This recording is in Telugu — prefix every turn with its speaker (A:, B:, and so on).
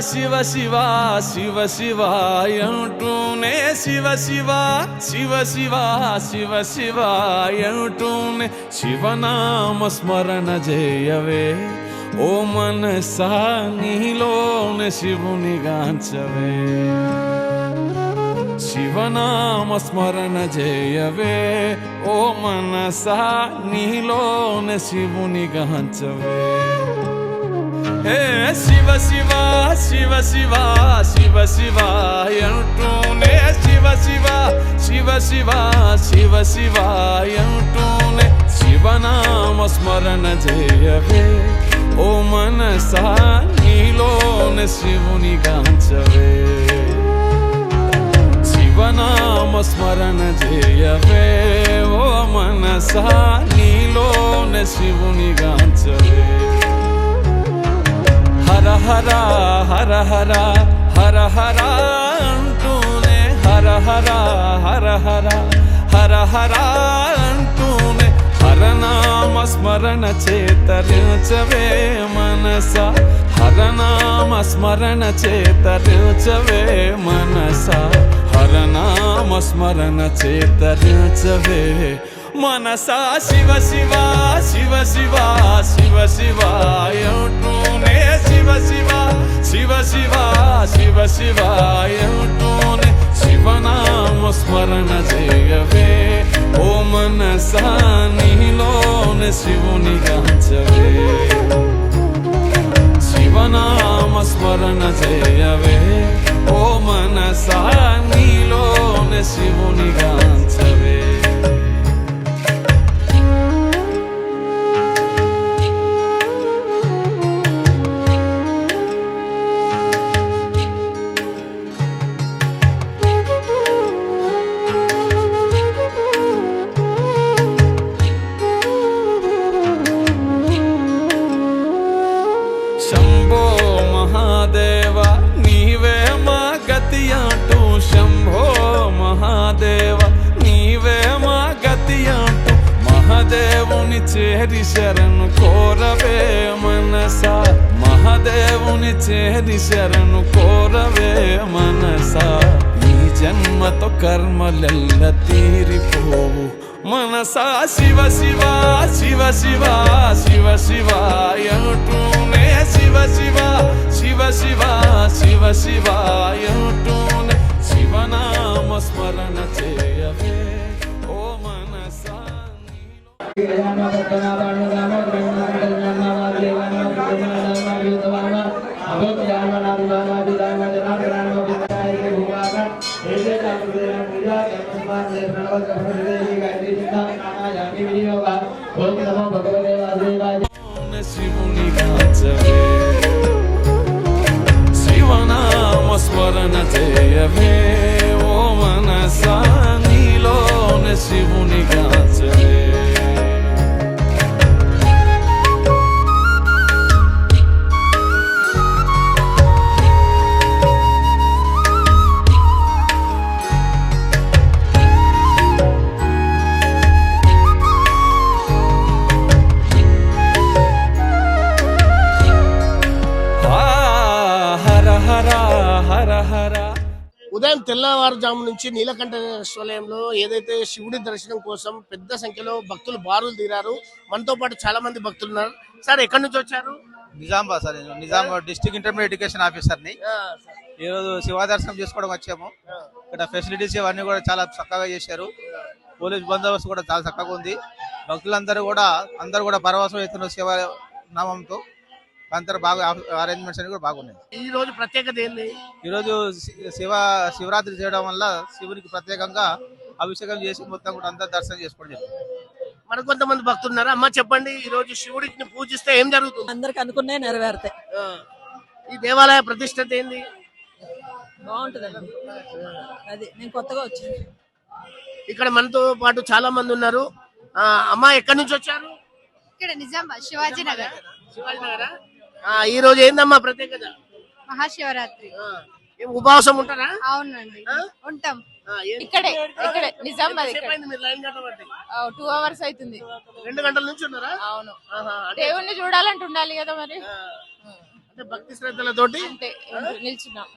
A: శివ శివ శివ శివ అంటూనే శివ శివ శివ శివ శివ శివ అంటూనే శివనామ స్మరణ చేయవే ఓ మనసా నీలోనే శివుని గాంచవే శివనామ స్మరణ చేయవే ఓ మనసా నీలోనే శివుని గాంచవే హే శివ శివ శివ శివ శివ శివ అంటూనే శివ శివ శివ శివ శివ శివ అంటూనే శివనామ స్మరణ చేయవే ఓ మనసా నీలోనే శివుని గాంచవే శివనామ స్మరణ చేయవే ఓ మనసా నీలోనే శివుని గాంచవే హర హర హర హర హర హర అంటూనే హర హర హర హర హర హర అంటూనే హరనామ స్మరణ చేతరించవే మనస హరనామ స్మరణ చేతరించవే మనస హరనామ స్మరణ చేతరించవే మనసా శివ శివ శివ శివ శివ శివ అంటూనే శివ శివ శివ శివ శివ శివ అంటూనే శివనామ స్మరణ చేయవే ఓ మనసా నీలోనే శివుని గాంచవే శివనామ స్మరణ చేయవే ఓ మనసా నీలోనే శివుని గాంచవే శంభో మహాదేవ నీవే మా గతి అంటూ శంభో మహాదేవ నీవే మా గతి అంటూ మహాదేవుని చేరి శరణు కోరవే మనసా మహాదేవుని చేరి శరణు కోరవే మనసా ఈ జన్మతో కర్మలెల్ల తీరిపోవు మనసా శివ శివ శివ శివ శివ శివ అంటూనే శివ శివ శివ శివ శివ శివ అంటూనే శివనామ స్మరణ చేయవే ఓ మనసా శివుని గాంచవే శివనామ స్మరణ చేయవే ఓ మనసా నీలోనే శివుని గాంచవే
B: ఉదయం తెల్లవారుజాము నుంచి నీలకంఠేశ్వరంలో ఏదైతే శివుడి దర్శనం కోసం పెద్ద సంఖ్యలో భక్తులు బారులు తీరారు. మనతో పాటు చాలా మంది భక్తులు ఉన్నారు. సార్ ఎక్కడి నుంచి వచ్చారు?
C: నిజామాబాద్ సార్. నేను నిజామాబాద్ డిస్ట్రిక్ట్ ఇంటర్మీడియట్ ఎడ్యుకేషన్ ఆఫీసర్ని. ఈ రోజు శివ దర్శనం చేసుకోవడం వచ్చాము. ఇక్కడ ఫెసిలిటీస్ ఇవన్నీ కూడా చాలా చక్కగా చేశారు. పోలీస్ బందోబస్తు కూడా చాలా చక్కగా ఉంది. భక్తులందరూ కూడా పరవశం అవుతున్నారు శివ నామంతో. అందరూ బాగా అరేంజ్మెంట్స్ అన్ని కూడా బాగున్నాయి.
B: ఈ రోజు ప్రత్యేకత ఏంది?
C: ఈ రోజు శివరాత్రి చేయడం వల్ల శివునికి ప్రత్యేకంగా అభిషేకం చేసి మొత్తం కూడా అందరూ దర్శనం చేసుకోవడం జరిగింది.
B: మరి కొంతమంది భక్తులు ఉన్నారు. అమ్మ చెప్పండి, ఈ రోజు శివుడిని పూజిస్తే ఏం జరుగుతుంది?
D: అందరికి అనుకునే నెరవేరుతాయి.
B: ఈ దేవాలయ ప్రతిష్టత ఏంది?
D: బాగుంటుందండి. అది నేను కొత్తగా వచ్చాను.
B: ఇక్కడ మనతో పాటు చాలా మంది ఉన్నారు. అమ్మ ఎక్కడి నుంచి వచ్చారు?
E: ఇక్కడ నిజామాబాద్ శివాజీ నగర్.
B: ఈ రోజు ఏందమ్మా ప్రత్యేకత?
E: మహాశివరాత్రి.
B: ఉపవాసం ఉంటారా?
E: అవునండి, ఉంటాం. ఇక్కడే నిజామాబాద్. 2 hours అవుతుంది.
B: 2 గంటల నుంచి ఉన్నారా?
E: అవును. దేవుణ్ణి చూడాలంటే ఉండాలి కదా మరి.
B: అంటే భక్తి శ్రద్ధలతోటి
E: అంటే నిల్చున్నాం